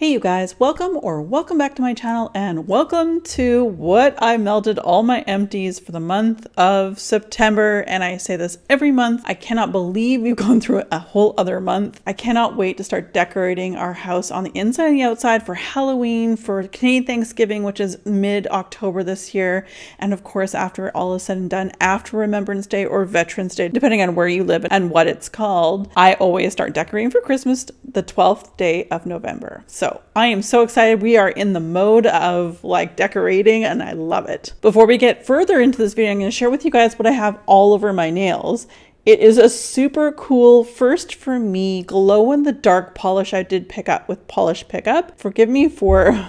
Hey you guys, welcome back to my channel and welcome to what I melted all my empties for the month of September. And I say this every month. I cannot believe we've gone through a whole other month. I cannot wait to start decorating our house on the inside and the outside for Halloween, for Canadian Thanksgiving, which is mid-October this year. And of course, after all is said and done, after Remembrance Day or Veterans Day, depending on where you live and what it's called, I always start decorating for Christmas the 12th day of November. So I am so excited. We are in the mode of like decorating and I love it. Before we get further into this video, I'm going to share with you guys what I have all over my nails. It is a super cool, first for me, glow in the dark polish I did pick up with Polish Pickup. Forgive me for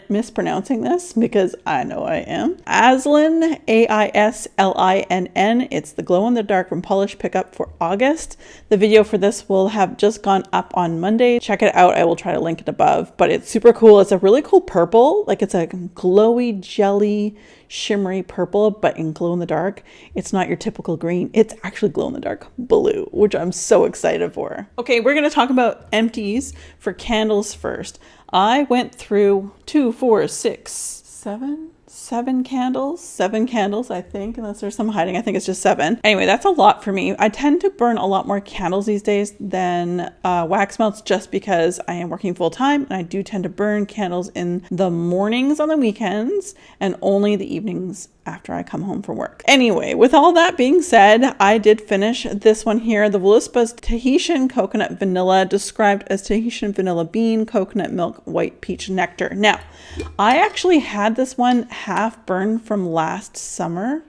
mispronouncing this because I know I am. Aislinn, Aislinn. It's the glow in the dark from Polish Pickup for August. The video for this will have just gone up on Monday. Check it out. I will try to link it above, but it's super cool. It's a really cool purple. Like it's a glowy, jelly, shimmery purple, but in glow in the dark. It's not your typical green. It's actually glow in the dark blue, which I'm so excited for. Okay, we're going to talk about empties for candles first. I went through 7 candles, I think, unless there's some hiding. I think it's just 7. Anyway, that's a lot for me. I tend to burn a lot more candles these days than wax melts just because I am working full time and I do tend to burn candles in the mornings on the weekends and only the evenings after I come home from work. Anyway, with all that being said, I did finish this one here, the Vlispa's Tahitian Coconut Vanilla, described as Tahitian Vanilla Bean, Coconut Milk, White Peach Nectar. Now, I actually had this one half burned from last summer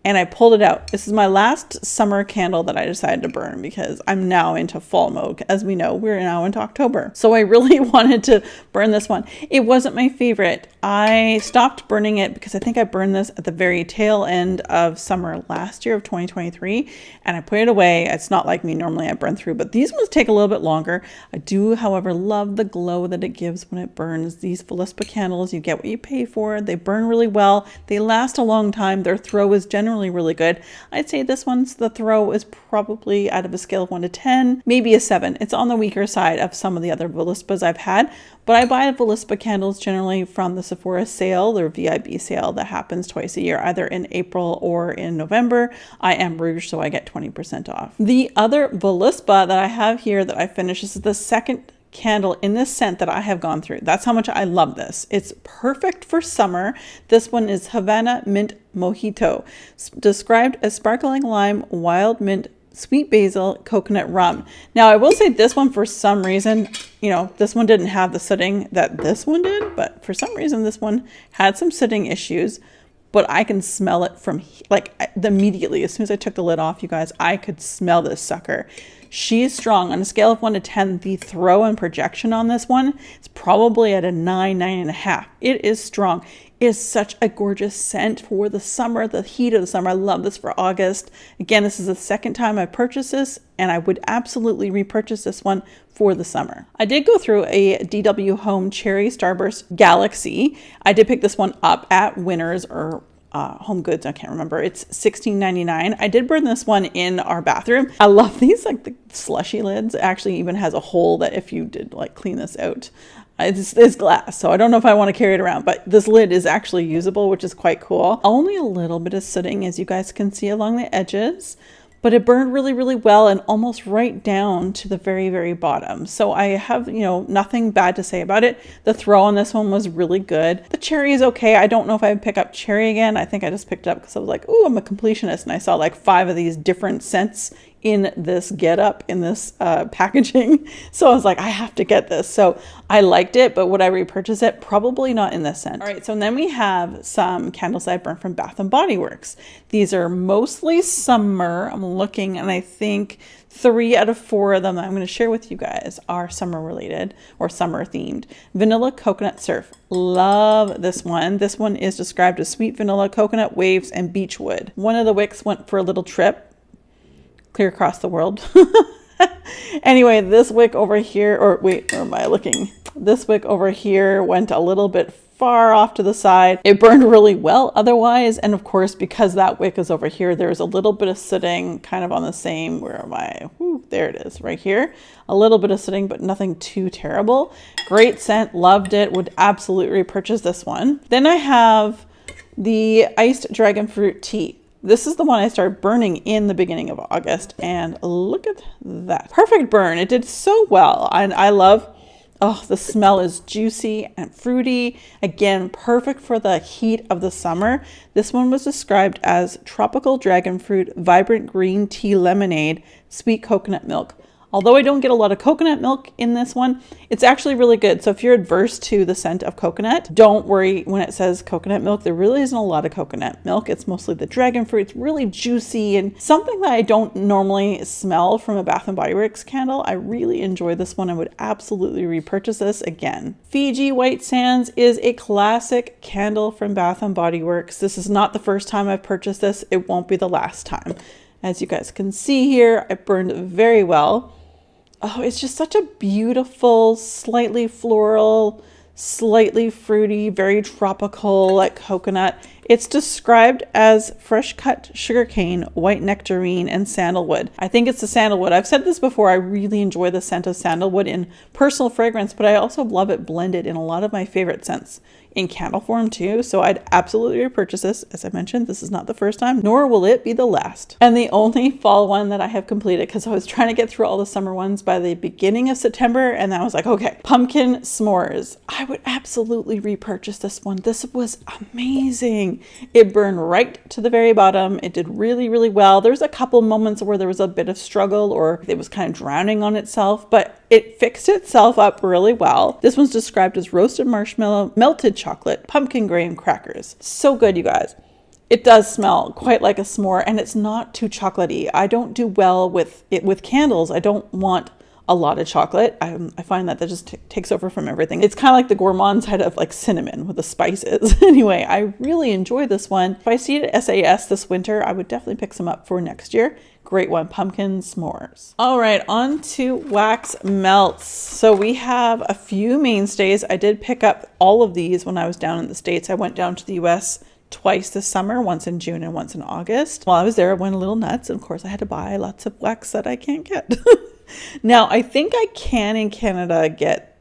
and I pulled it out. This is my last summer candle that I decided to burn because I'm now into fall mode. As we know, we're now into October. So I really wanted to burn this one. It wasn't my favorite. I stopped burning it because I think I burned this at the very tail end of summer last year of 2023 and I put it away. It's not like me. Normally I burn through, but these ones take a little bit longer. I do, however, love the glow that it gives when it burns. These Vlispa candles, you get what you pay for. They burn really well. They last a long time. Their throw is generally really good. I'd say this one's the throw is probably out of a scale of 1 to 10, maybe a 7. It's on the weaker side of some of the other Vlispas I've had, but I buy Vlispa candles generally from the Sephora sale, their VIB sale that happens twice a year, either in April or in November. I am Rouge, so I get 20% off. The other Vlispa that I have here that I finished, this is the second candle in this scent that I have gone through. That's how much I love this. It's perfect for summer. This one is Havana Mint Mojito, described as sparkling lime, wild mint, sweet basil, coconut rum. Now I will say this one, for some reason, this one didn't have the sooting that this one did, but for some reason this one had some sooting issues. But I can smell it from immediately. As soon as I took the lid off, you guys, I could smell this sucker. She's strong. On a scale of 1 to 10, the throw and projection on this one is probably at a 9, 9.5. It is strong. It is such a gorgeous scent for the summer, the heat of the summer. I love this for August. Again, this is the second time I purchased this, and I would absolutely repurchase this one for the summer. I did go through a DW Home Cherry Starburst Galaxy. I did pick this one up at Winners or Home Goods, I can't remember. It's $16.99. I did burn this one in our bathroom. I love these, like the slushy lids. It actually even has a hole that if you did like clean this out, it's glass, so I don't know if I want to carry it around, but this lid is actually usable, which is quite cool. Only a little bit of sooting, as you guys can see along the edges, but it burned really, really well and almost right down to the very, very bottom. So I have, nothing bad to say about it. The throw on this one was really good. The cherry is okay. I don't know if I would pick up cherry again. I think I just picked it up because I was like, ooh, I'm a completionist. And I saw like 5 of these different scents in this getup, in this packaging. So I was like, I have to get this. So I liked it, but would I repurchase it? Probably not in this scent. All right, so then we have some candles I burnt from Bath & Body Works. These are mostly summer. I'm looking, and I think 3 out of 4 of them that I'm going to share with you guys are summer related or summer themed. Vanilla Coconut Surf. Love this one. This one is described as sweet vanilla, coconut waves, and beechwood. One of the wicks went for a little trip clear across the world. Anyway, this wick over here, or wait, where am I looking? This wick over here went a little bit far off to the side. It burned really well otherwise. And of course, because that wick is over here, there's a little bit of sitting kind of on the same, where am I? Whew, there it is right here. A little bit of sitting, but nothing too terrible. Great scent, loved it, would absolutely repurchase this one. Then I have the iced dragon fruit tea. This is the one I started burning in the beginning of August, and look at that. Perfect burn. It did so well. And I love, oh, the smell is juicy and fruity. Again, perfect for the heat of the summer. This one was described as tropical dragon fruit, vibrant green tea lemonade, sweet coconut milk. Although I don't get a lot of coconut milk in this one, it's actually really good. So if you're adverse to the scent of coconut, don't worry when it says coconut milk. There really isn't a lot of coconut milk. It's mostly the dragon fruit. It's really juicy and something that I don't normally smell from a Bath & Body Works candle. I really enjoy this one. I would absolutely repurchase this again. Fiji White Sands is a classic candle from Bath & Body Works. This is not the first time I've purchased this. It won't be the last time. As you guys can see here, it burned very well. Oh, it's just such a beautiful, slightly floral, slightly fruity, very tropical, like coconut. It's described as fresh cut sugarcane, white nectarine, and sandalwood. I think it's the sandalwood. I've said this before. I really enjoy the scent of sandalwood in personal fragrance, but I also love it blended in a lot of my favorite scents in candle form too. So I'd absolutely repurchase this. As I mentioned, this is not the first time, nor will it be the last. And the only fall one that I have completed, because I was trying to get through all the summer ones by the beginning of September, and I was like, okay, pumpkin s'mores. I would absolutely repurchase this one. This was amazing. It burned right to the very bottom. It did really, really well. There's a couple moments where there was a bit of struggle or it was kind of drowning on itself, but it fixed itself up really well. This one's described as roasted marshmallow, melted chocolate, pumpkin graham crackers. So good, you guys. It does smell quite like a s'more, and it's not too chocolatey. I don't do well with it with candles. I don't want a lot of chocolate. I find that just takes over from everything. It's kind of like the gourmand side of like cinnamon with the spices. Anyway, I really enjoy this one. If I see it at SAS this winter, I would definitely pick some up for next year. Great one, pumpkin s'mores. All right, on to wax melts. So we have a few mainstays. I did pick up all of these when I was down in the States. I went down to the US twice this summer, once in June and once in August. While I was there, I went a little nuts. And of course, I had to buy lots of wax that I can't get. Now, I think I can in Canada get,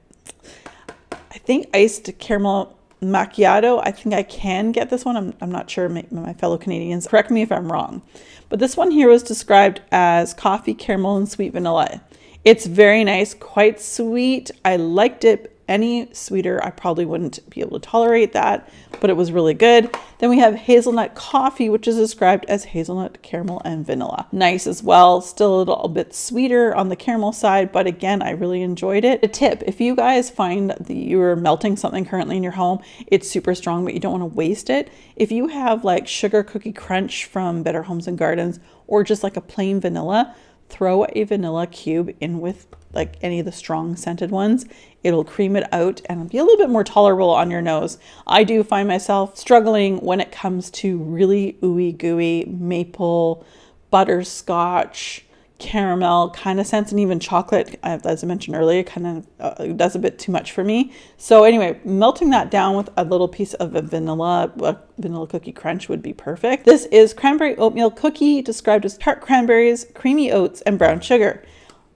I think iced caramel macchiato. I think I can get this one. I'm not sure. My fellow Canadians, correct me if I'm wrong. But this one here was described as coffee, caramel, and sweet vanilla. It's very nice, quite sweet. I liked it. Any sweeter, I probably wouldn't be able to tolerate that, but it was really good. Then we have hazelnut coffee, which is described as hazelnut, caramel, and vanilla. Nice as well. Still a little bit sweeter on the caramel side, but again, I really enjoyed it. A tip, if you guys find that you're melting something currently in your home, it's super strong, but you don't want to waste it. If you have like sugar cookie crunch from Better Homes and Gardens, or just like a plain vanilla, throw a vanilla cube in with like any of the strong scented ones. It'll cream it out and be a little bit more tolerable on your nose. I do find myself struggling when it comes to really ooey gooey maple, butterscotch, caramel kind of scents, and even chocolate, as I mentioned earlier, kind of does a bit too much for me. So anyway, melting that down with a little piece of a vanilla cookie crunch would be perfect. This is cranberry oatmeal cookie, described as tart cranberries, creamy oats, and brown sugar.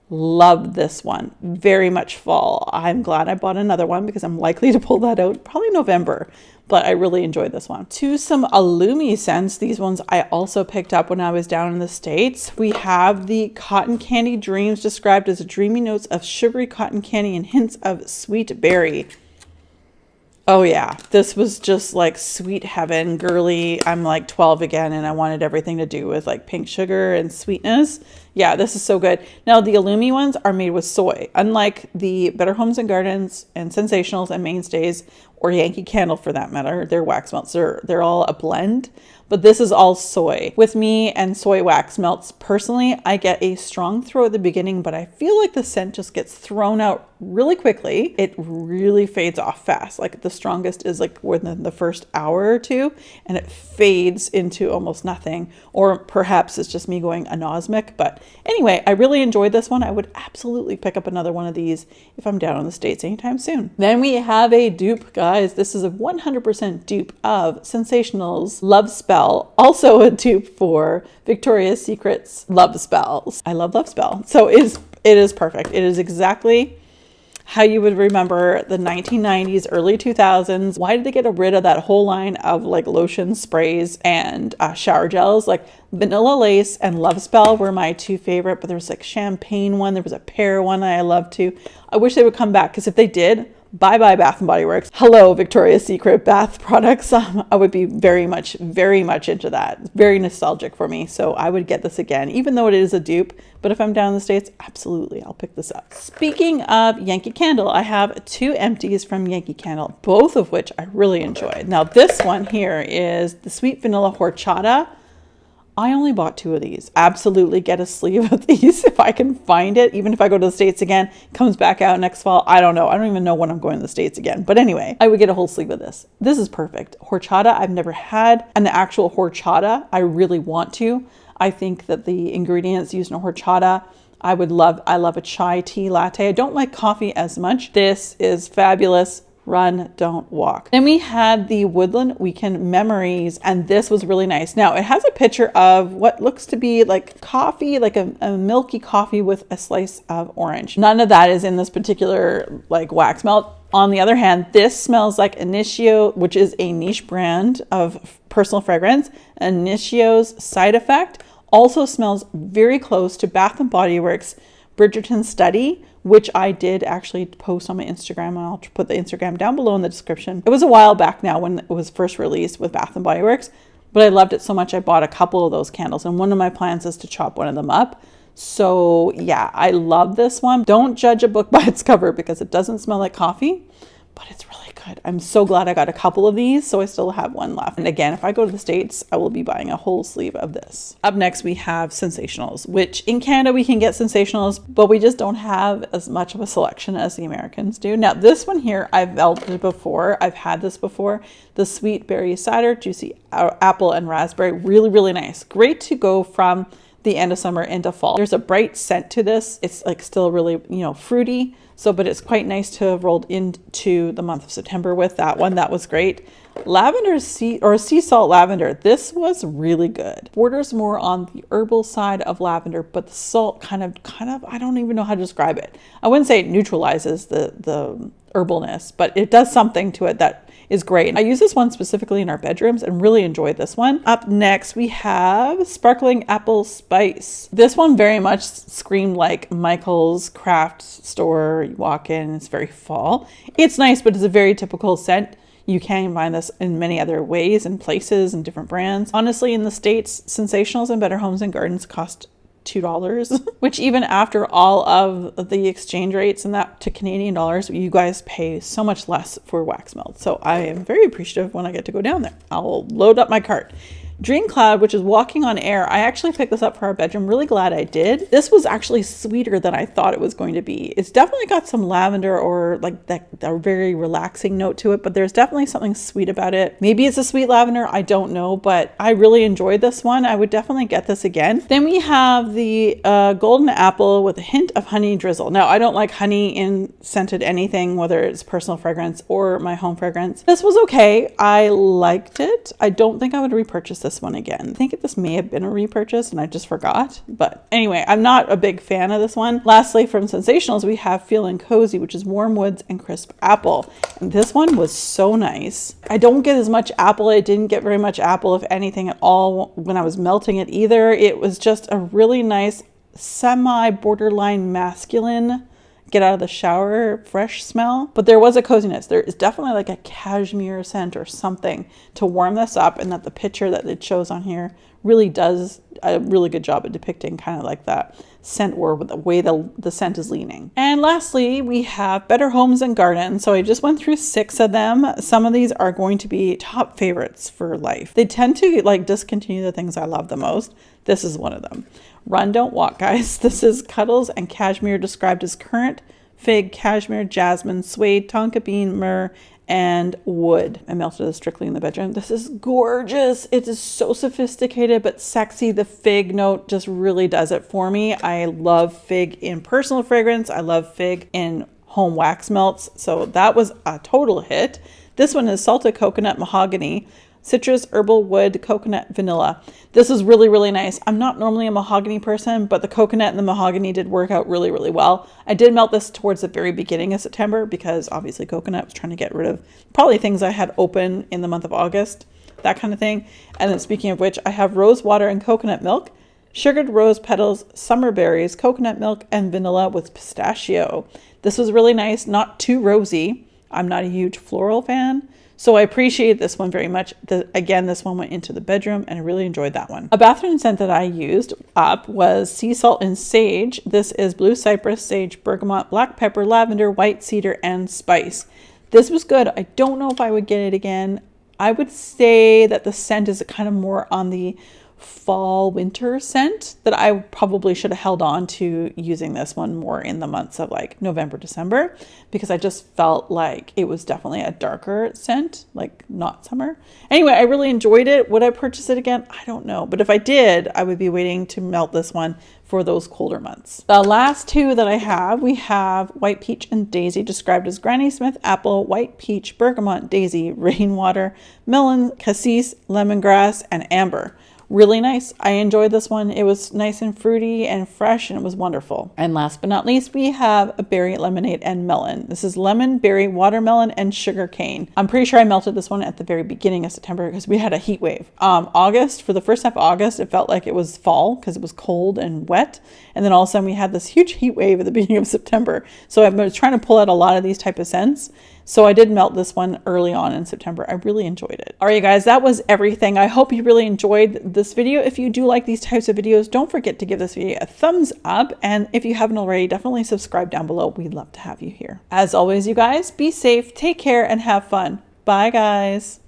Love this one. Very much fall. I'm glad I bought another one because I'm likely to pull that out probably November, but I really enjoyed this one. To some Illumi scents, these ones I also picked up when I was down in the States. We have the Cotton Candy Dreams, described as dreamy notes of sugary cotton candy and hints of sweet berry. Oh yeah, this was just like sweet heaven, girly. I'm like 12 again and I wanted everything to do with like pink sugar and sweetness. Yeah, this is so good. Now the Illumi ones are made with soy. Unlike the Better Homes and Gardens and Sensationals and Mainstays, or Yankee Candle for that matter, their wax melts, they're all a blend. But this is all soy. With me and soy wax melts, personally, I get a strong throw at the beginning, but I feel like the scent just gets thrown out really quickly. It really fades off fast. Like the strongest is like within the first hour or two, and it fades into almost nothing. Or perhaps it's just me going anosmic, but Anyway, I really enjoyed this one. I would absolutely pick up another one of these if I'm down in the States anytime soon. Then we have a dupe, guys. This is a 100% dupe of Sensational's Love Spell, also a dupe for Victoria's Secret's Love Spells. I love Love Spell. So it is perfect. It is exactly how you would remember the 1990s, early 2000s. Why did they get rid of that whole line of like lotion sprays and shower gels? Like Vanilla Lace and Love Spell were my two favorite, but there was like champagne one. There was a pear one that I loved too. I wish they would come back, because if they did, bye-bye Bath & Body Works. Hello, Victoria's Secret bath products. I would be very much into that. It's very nostalgic for me. So I would get this again, even though it is a dupe. But if I'm down in the States, absolutely, I'll pick this up. Speaking of Yankee Candle, I have 2 empties from Yankee Candle, both of which I really enjoyed. Now this one here is the Sweet Vanilla Horchata. I only bought 2 of these. Absolutely get a sleeve of these if I can find it. Even if I go to the States again, comes back out next fall. I don't know. I don't even know when I'm going to the States again. But anyway, I would get a whole sleeve of this. This is perfect. Horchata, I've never had an actual horchata. I really want to. I think that the ingredients used in a horchata, I love a chai tea latte. I don't like coffee as much. This is fabulous. Run, don't walk. Then we had the Woodland Weekend Memories, and this was really nice. Now it has a picture of what looks to be like coffee, like a milky coffee with a slice of orange. None of that is in this particular like wax melt. On the other hand, this smells like Initio, which is a niche brand of personal fragrance. Initio's Side Effect also smells very close to Bath & Body Works Bridgerton Study, which I did actually post on my Instagram, and I'll put the Instagram down below in the description. It was a while back now when it was first released with Bath & Body Works, but I loved it so much I bought a couple of those candles, and one of my plans is to chop one of them up. So yeah, I love this one. Don't judge a book by its cover, because it doesn't smell like coffee, but it's really good. I'm so glad I got a couple of these, so I still have one left. And again, if I go to the States, I will be buying a whole sleeve of this. Up next, we have Sensationals, which in Canada we can get Sensationals, but we just don't have as much of a selection as the Americans do. Now, this one here, I've melted before. I've had this before. The Sweet Berry Cider, Juicy Apple and Raspberry. Really, really nice. Great to go from the end of summer into fall. There's a bright scent to this. It's like still really, fruity. So, but it's quite nice to have rolled into the month of September with that one. That was great. Lavender sea salt lavender. This was really good. Borders more on the herbal side of lavender, but the salt kind of, I don't even know how to describe it. I wouldn't say it neutralizes the herbalness, but it does something to it that is great. I use this one specifically in our bedrooms and really enjoyed this one. Up next, we have Sparkling Apple Spice. This one very much screamed like Michael's craft store. You walk in, it's very fall. It's nice, but it's a very typical scent. You can find this in many other ways and places and different brands. Honestly, in the States, Sensationals and Better Homes and Gardens cost $2, which even after all of the exchange rates and that to Canadian dollars, you guys pay so much less for wax melt. So I am very appreciative when I get to go down there. I'll load up my cart. Dream Cloud, which is Walking on Air. I actually picked this up for our bedroom. Really glad I did. This was actually sweeter than I thought it was going to be. It's definitely got some lavender or like that very relaxing note to it, but there's definitely something sweet about it. Maybe it's a sweet lavender. I don't know, but I really enjoyed this one. I would definitely get this again. Then we have the Golden Apple with a hint of honey drizzle. Now, I don't like honey in scented anything, whether it's personal fragrance or my home fragrance. This was okay. I liked it. I don't think I would repurchase this one again. I think this may have been a repurchase and I just forgot. But anyway, I'm not a big fan of this one. Lastly, from Sensationals, we have Feeling Cozy, which is Warm Woods and Crisp Apple. And this one was so nice. I don't get as much apple. I didn't get very much apple, if anything at all, when I was melting it either. It was just a really nice semi-borderline masculine get out of the shower fresh smell, but there was a coziness. There is definitely like a cashmere scent or something to warm this up, and that the picture that it shows on here really does a really good job at depicting kind of like that scent or the way the scent is leaning. And lastly, we have Better Homes and Gardens. So I just went through 6 of them. Some of these are going to be top favorites for life. They tend to like discontinue the things I love the most. This is one of them. Run, don't walk, guys. This is Cuddles and Cashmere, described as current fig, cashmere, jasmine, suede, tonka bean, myrrh, and wood. I melted this strictly in the bedroom. This is gorgeous. It is so sophisticated but sexy. The fig note just really does it for me. I love fig in personal fragrance. I love fig in home wax melts. So that was a total hit. This one is salted coconut, mahogany, citrus, herbal, wood, coconut, vanilla. This is really, really nice. I'm not normally a mahogany person, but the coconut and the mahogany did work out really, really well. I did melt this towards the very beginning of September because obviously coconut was trying to get rid of probably things I had open in the month of August, that kind of thing. And then speaking of which, I have rose water and coconut milk, sugared rose petals, summer berries, coconut milk, and vanilla with pistachio. This was really nice, not too rosy. I'm not a huge floral fan, so I appreciate this one very much. Again, this one went into the bedroom and I really enjoyed that one. A bathroom scent that I used up was sea salt and sage. This is blue cypress, sage, bergamot, black pepper, lavender, white cedar, and spice. This was good. I don't know if I would get it again. I would say that the scent is kind of more on the fall winter scent, that I probably should have held on to using this one more in the months of like November, December, because I just felt like it was definitely a darker scent, like not summer. Anyway, I really enjoyed it. Would I purchase it again? I don't know. But if I did, I would be waiting to melt this one for those colder months. The last two that I have, we have white peach and daisy, described as Granny Smith apple, white peach, bergamot, daisy, rainwater, melon, cassis, lemongrass, and amber. Really nice. I enjoyed this one. It was nice and fruity and fresh and it was wonderful. And last but not least, we have a berry lemonade and melon. This is lemon, berry, watermelon, and sugar cane. I'm pretty sure I melted this one at the very beginning of September because we had a heat wave. August, for the first half of August, it felt like it was fall because it was cold and wet. And then all of a sudden we had this huge heat wave at the beginning of September. So I was trying to pull out a lot of these type of scents. So I did melt this one early on in September. I really enjoyed it. All right, you guys, that was everything. I hope you really enjoyed this video. If you do like these types of videos, don't forget to give this video a thumbs up. And if you haven't already, definitely subscribe down below. We'd love to have you here. As always, you guys, be safe, take care, and have fun. Bye, guys.